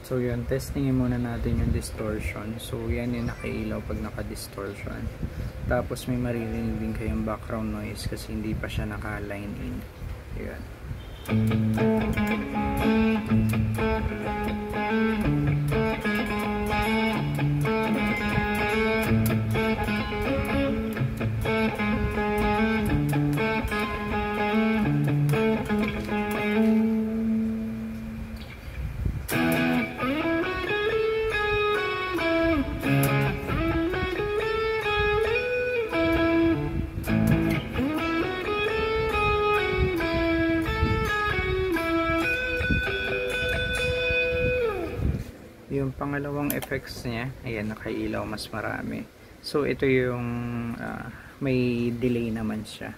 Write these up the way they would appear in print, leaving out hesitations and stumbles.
So yun, testingin muna natin yung distortion. So yan yung nakailaw pag naka-distortion. Tapos may maririnig din kayong background noise kasi hindi pa siya naka-line in. Yan. Yung pangalawang effects niya, ayan, nakailaw mas marami. So ito yung may delay naman siya.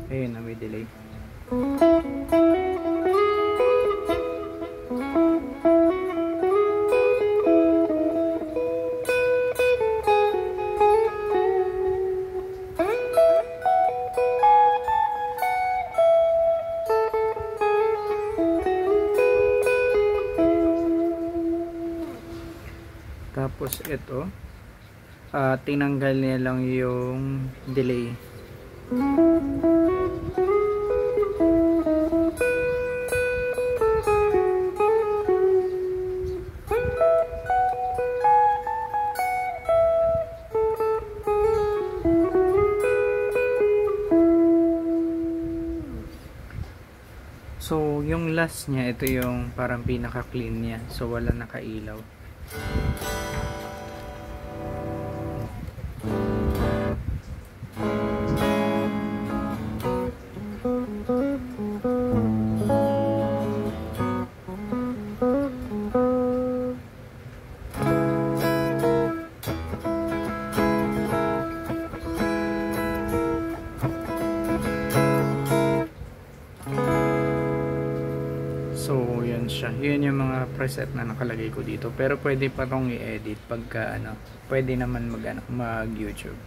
Ayun na, may delay. Tapos ito, tinanggal niya lang yung delay. So yung last niya, ito yung parang pinaka-clean niya. So wala nakailaw. So, yun siya. Yun yung mga preset na nakalagay ko dito. Pero pwede pa tong i-edit pagka pwede naman mag-YouTube.